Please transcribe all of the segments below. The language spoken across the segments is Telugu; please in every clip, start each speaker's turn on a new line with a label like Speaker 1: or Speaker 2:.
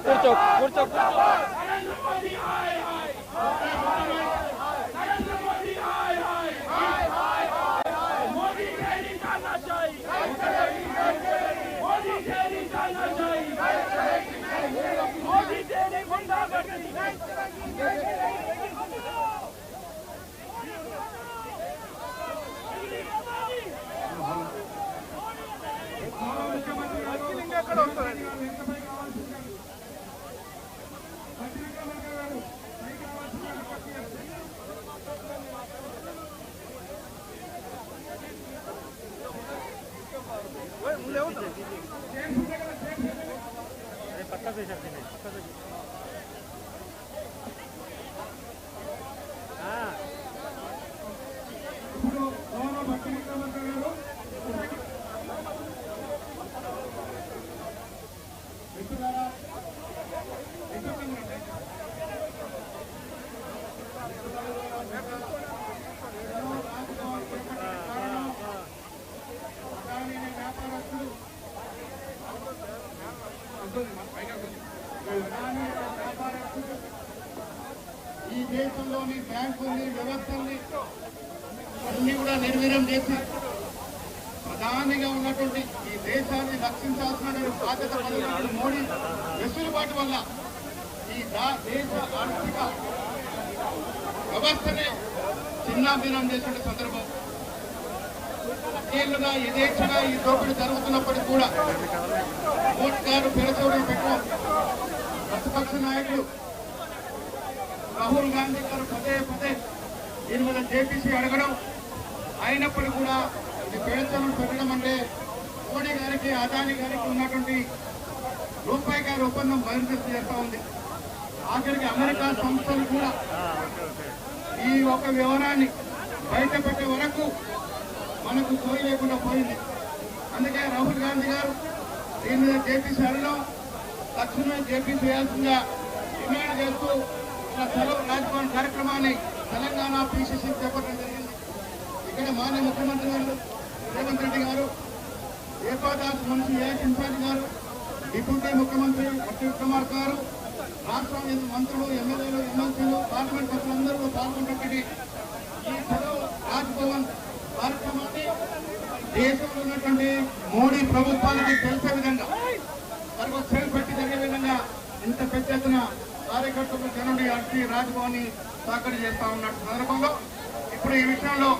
Speaker 1: కూర్చో కూర్చో पक्का से सकते हैं पक्का से हाँ
Speaker 2: ఈ దేశంలోని బ్యాంకుల్ని వ్యవస్థల్ని అన్ని కూడా నిర్వీర్యం చేసి ప్రధానిగా ఉన్నటువంటి ఈ దేశాన్ని రక్షించాల్సిన బాధ్యత కలిగినటువంటి మోడీ వెసులుబాటు వల్ల ఈ దేశ ఆర్థిక వ్యవస్థనే చిన్నాభిన్నం చేసిన సందర్భం. ఏళ్లుగా యథేచ్ఛగా ఈ దోపిడీ జరుగుతున్నప్పటికీ కూడా మోడీ గారు పెరచూడని పెట్టడం ప్రతిపక్ష నాయకులు రాహుల్ గాంధీ గారు పదే పదే దీని మీద జేపీసీ అడగడం అయినప్పటికీ కూడా ఇది పేదలను పెట్టడం అంటే మోడీ గారికి అదానీ గారికి ఉన్నటువంటి రూపాయి గారి ఒప్పందం బహిర్గతం చేస్తా ఉంది. ఆఖరికి అమెరికా సంస్థలు కూడా ఈ ఒక వివరాన్ని బయట పెట్టే వరకు మనకు సోయి లేకుండా పోయింది. అందుకే రాహుల్ గాంధీ గారు దీని మీద జేపీసీ అడగడం తక్షణమే జేపీసీ వేయాల్సిందిగా డిమాండ్ చేస్తూ సెలవు రాజ్భవన్ కార్యక్రమాన్ని తెలంగాణ పిసిసి చేపట్టడం జరిగింది. ఇక్కడ మాన్య ముఖ్యమంత్రి గారు రేవంత్ రెడ్డి గారు, ఏపాదాస్ మున్సి ఏఎస్ ఇన్ఛార్జ్ గారు, డిప్యూటీ ముఖ్యమంత్రి అశోక్ కుమార్ గారు, రాష్ట్ర మంత్రులు, ఎమ్మెల్యేలు, ఎమ్మెల్సీలు, పార్లమెంట్ సభ్యులందరూ పాల్గొన్నటువంటి ఈ సెలవు రాజ్భవన్ కార్యక్రమాన్ని దేశంలో ఉన్నటువంటి మోడీ ప్రభుత్వానికి తెలిసే విధంగా సర్వ సెల్ పెట్టి జరిగే విధంగా ఇంత పెద్ద ఎత్తున కార్యకర్తలు జనుడి అర్చి రాజ్భవన్ ని సాకరీ చేస్తా ఉన్నట్టు సందర్భంలో ఇప్పుడు ఈ విషయంలో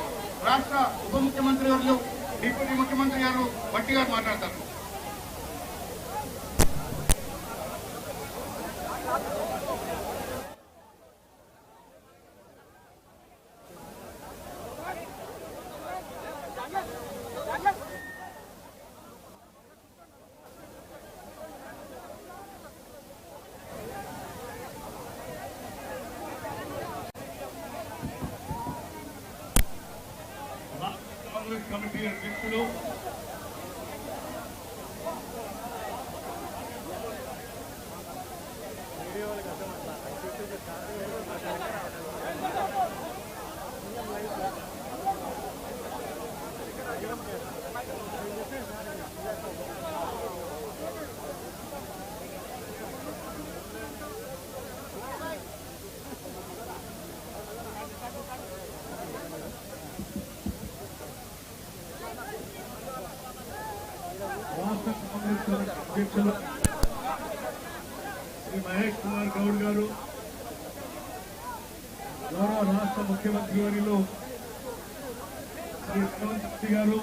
Speaker 2: రాష్ట్ర ఉప ముఖ్యమంత్రి గారు, డిప్యూటీ ముఖ్యమంత్రి గారు భట్టి గారు మాట్లాడతారు. కమిటీ అధ్యక్షులు అధ్యక్షులు శ్రీ మహేష్ కుమార్ గౌడ్ గారు, గౌరవ రాష్ట్ర ముఖ్యమంత్రి వర్యులు శ్రీ రేవంత్ రెడ్డి గారు,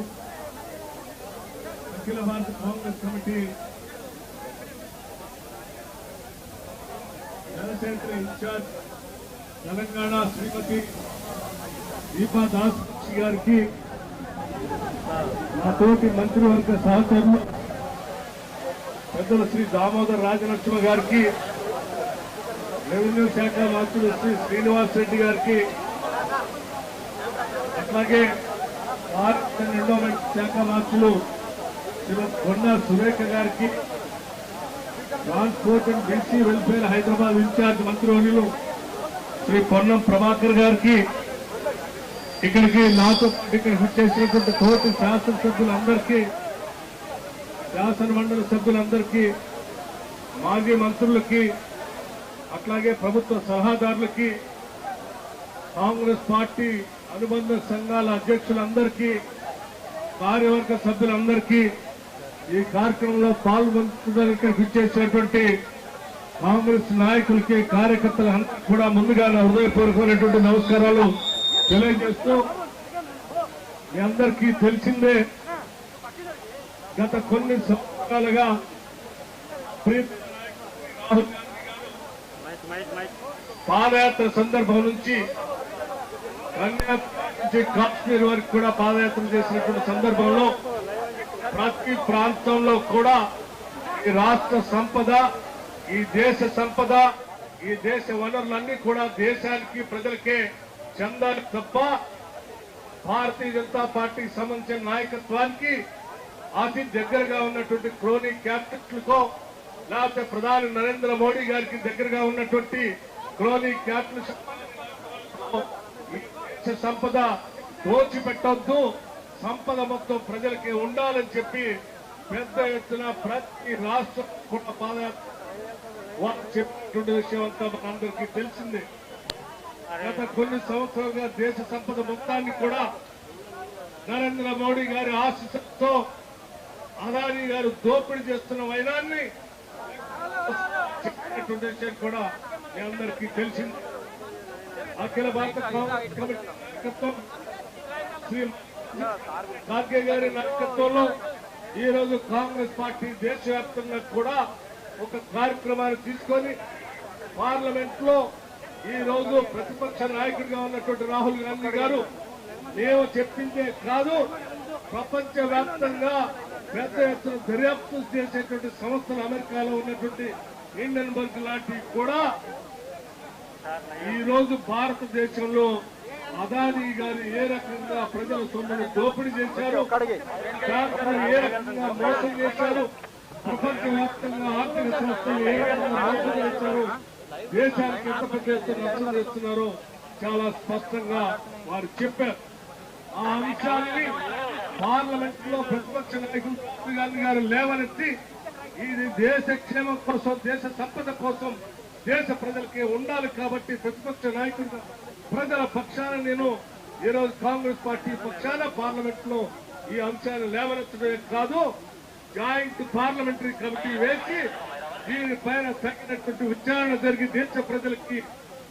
Speaker 2: అఖిల భారత కాంగ్రెస్ కమిటీ జనసేన ఇన్ఛార్జ్ తెలంగాణ శ్రీమతి దీపా దాస్ గారికి, మా తోటి మంత్రివర్గ సహచరులు పెద్దలు శ్రీ దామోదర్ రాజలక్ష్మి గారికి, రెవెన్యూ శాఖ మంత్రులు శ్రీ శ్రీనివాస్ రెడ్డి గారికి, అట్లాగే భారత ఎండోమెంట్ శాఖ మంత్రులు శ్రీమతి కొండా సురేఖ గారికి, transport and BC welfare Hyderabad incharge మంత్రివర్యులు శ్రీ పొన్నం ప్రభాకర్ గారికి, ఇక్కడికి నాతో ఇక్కడికి వచ్చేసినటువంటి తోటి శాసనసభ్యులందరికీ, శాసన మండలి సభ్యులందరికీ,
Speaker 3: మాజీ మంత్రులకి అట్లాగే ప్రభుత్వ సలహాదారులకి కాంగ్రెస్ పార్టీ అనుబంధ సంఘాల అధ్యక్షులందరికీ కార్యవర్గ సభ్యులందరికీ ఈ కార్యక్రమంలో పాల్గొనడానికి విచ్చేసినటువంటి కాంగ్రెస్ నాయకులకి కార్యకర్తలందరికీ కూడా ముందుగా నా హృదయపూర్వకమైనటువంటి నమస్కారాలు తెలియజేస్తూ మీ అందరికీ తెలిసిందే గత కొన్ని సంవత్సరాలుగా ప్రియతమ నాయకుడు రాహుల్ గాంధీ గారు పాదయాత్ర సందర్భం నుంచి కన్యాకుమారి నుంచి కాశ్మీర్ వరకు కూడా పాదయాత్ర చేసినటువంటి సందర్భంలో ప్రతి ప్రాంతంలో కూడా ఈ రాష్ట్ర సంపద, ఈ దేశ సంపద, ఈ దేశ వనరులన్నీ కూడా దేశానికి ప్రజలకే చెందాలి తప్ప భారతీయ జనతా పార్టీకి సంబంధించిన నాయకత్వానికి అతి దగ్గరగా ఉన్నటువంటి క్రోనీ క్యాపిటల్కో లేకపోతే ప్రధాని నరేంద్ర మోడీ గారికి దగ్గరగా ఉన్నటువంటి క్రోనీ క్యాపిటల్ ఈ దేశ సంపద దోచిపెట్టొద్దు, సంపద మొత్తం ప్రజలకే ఉండాలని చెప్పి పెద్ద ఎత్తున ప్రతి రాష్ట్రం కూడా పాదయాత్ర చెప్పినటువంటి విషయం అంతా మనందరికీ తెలిసిందే. గత కొన్ని సంవత్సరాలుగా దేశ సంపద మొత్తాన్ని కూడా నరేంద్ర మోడీ గారి ఆశీస్సులతో అదానీ గారు దోపిడీ చేస్తున్న వైనాన్ని చెప్పినటువంటి విషయం కూడా మీ అందరికీ తెలిసింది. అఖిల భారత కాంగ్రెస్ కమిటీ నాయకత్వం శ్రీ ఖార్గే గారి నాయకత్వంలో ఈ రోజు కాంగ్రెస్ పార్టీ దేశవ్యాప్తంగా కూడా ఒక కార్యక్రమాన్ని తీసుకొని పార్లమెంట్ లో ఈ రోజు ప్రతిపక్ష నాయకుడిగా ఉన్నటువంటి రాహుల్ గాంధీ గారు మేము చెప్పిందే కాదు, ప్రపంచ వ్యాప్తంగా పెద్ద ఎత్తున దర్యాప్తు చేసేటువంటి సంస్థలు అమెరికాలో ఉన్నటువంటి హిండెన్బర్గ్ లాంటివి కూడా ఈ రోజు భారతదేశంలో అదానీ గారు ఏ రకంగా ప్రజల సొమ్మును దోపిడీ చేశారు, బ్యాంకులను ఏ రకంగా మోసం చేశారు, ప్రపంచ వ్యాప్తంగా ఆర్థిక సంస్థలు ఏ రకంగా మోసం చేశారు, దేశానికి ఎంత పెద్ద ఎత్తున నష్టం చేస్తున్నారో చాలా స్పష్టంగా వారు చెప్పారు. ఆ అంశాన్ని పార్లమెంట్ లో ప్రతిపక్ష నాయకులు రాహుల్ గాంధీ గారు లేవనెత్తి ఇది దేశ క్షేమం కోసం, దేశ సంపద కోసం, దేశ ప్రజలకే ఉండాలి కాబట్టి ప్రతిపక్ష నాయకుడిగా ప్రజల పక్షాన నేను ఈరోజు కాంగ్రెస్ పార్టీ పక్షాన పార్లమెంట్ లో ఈ అంశాన్ని లేవనెత్తడమే కాదు, జాయింట్ పార్లమెంటరీ కమిటీ వేసి దీనిపైన తగినటువంటి విచారణ జరిగి దేశ ప్రజలకి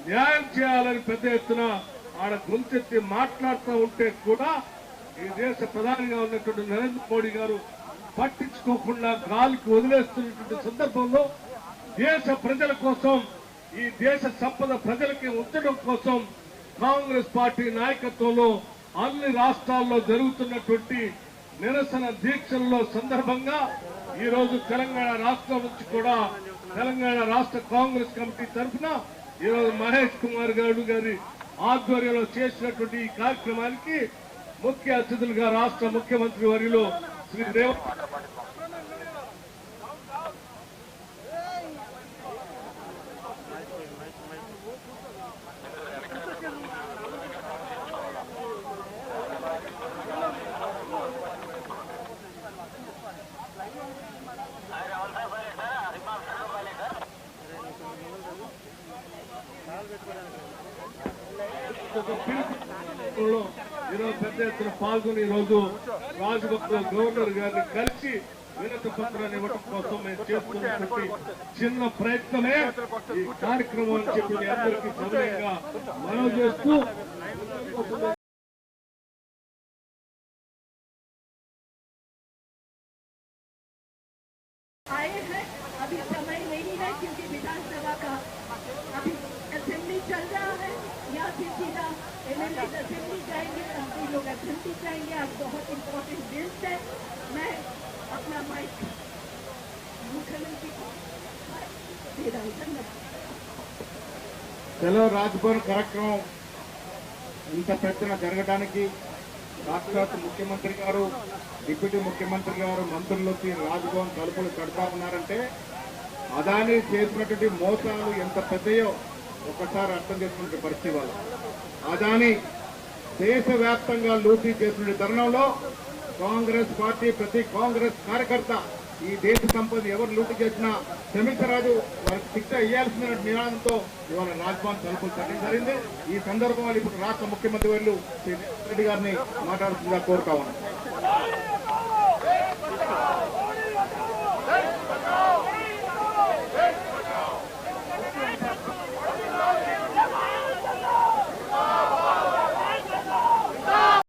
Speaker 3: న్యాయం చేయాలని పెద్ద ఎత్తున ఆడ గొంతెత్తి మాట్లాడుతూ ఉంటే కూడా ఈ దేశ ప్రధానిగా ఉన్నటువంటి నరేంద్ర మోడీ గారు పట్టించుకోకుండా గాలికి వదిలేస్తున్నటువంటి సందర్భంలో దేశ ప్రజల కోసం, ఈ దేశ సంపద ప్రజలకి ఉంచడం కోసం కాంగ్రెస్ పార్టీ నాయకత్వంలో అన్ని రాష్ట్రాల్లో జరుగుతున్నటువంటి నిరసన దీక్షల్లో సందర్భంగా ఈ రోజు తెలంగాణ రాష్ట్రం నుంచి కూడా తెలంగాణ రాష్ట్ర కాంగ్రెస్ కమిటీ తరఫున ఈ రోజు మహేష్ కుమార్ గౌడ్ గారి ఆధ్వర్యంలో చేసినటువంటి ఈ కార్యక్రమానికి ముఖ్య అతిథులుగా రాష్ట్ర ముఖ్యమంత్రి వర్యులు శ్రీ రేవంత్ ఈరోజు పెద్ద ఎత్తున పాల్గొని ఈరోజు రాజభవన్లో గవర్నర్ గారిని కలిసి వినతి పత్రాన్ని ఇవ్వడం కోసం మేము చేస్తున్నటువంటి చిన్న ప్రయత్నమే ఈ కార్యక్రమం అని చెప్పి మీ అందరికీ సమయంగా మనవి చేస్తూ
Speaker 4: आए हैं। अभी समय नहीं है क्योंकि विधानसभा का अभी असेंबली चल रहा है, या फिर सीधा एमएलए असेंबली जाएंगे, मंत्री लोग असेंबली जाएंगे। आज बहुत इम्पोर्टेंट बिल्स है। मैं अपना माइक मुख्यमंत्री को दे रहा हूँ। धन्यवाद।
Speaker 2: చలో రాజ్భవన్ కార్యక్రమం ఇంత పెద్దన జరగడానికి రాష్ట్ర ముఖ్యమంత్రి గారు, డిప్యూటీ ముఖ్యమంత్రి గారు, మంత్రులకి రాజ్భవన్ తలుపులు కడతా ఉన్నారంటే అదానీ చేసినటువంటి మోసాలు ఎంత పెద్దయో ఒక్కసారి అర్థం చేసుకునే పరిస్థితి వాళ్ళు. అదానీ దేశవ్యాప్తంగా లూటీ చేసిన తరుణంలో కాంగ్రెస్ పార్టీ ప్రతి కాంగ్రెస్ కార్యకర్త ఈ దేశ సంపద ఎవరు లూటు చేసినా క్షమించరాదు, వారికి శిక్ష ఇవ్వాల్సిన నినాదంతో ఇవాళ రాజ్భవన్ తలుపులు తగ్గడం జరిగింది. ఈ సందర్భంలో ఇప్పుడు రాష్ట్ర ముఖ్యమంత్రి వర్యులు శ్రీ రేవంత్ రెడ్డి గారిని మాట్లాడుతుందిగా కోరుతా ఉన్నాం.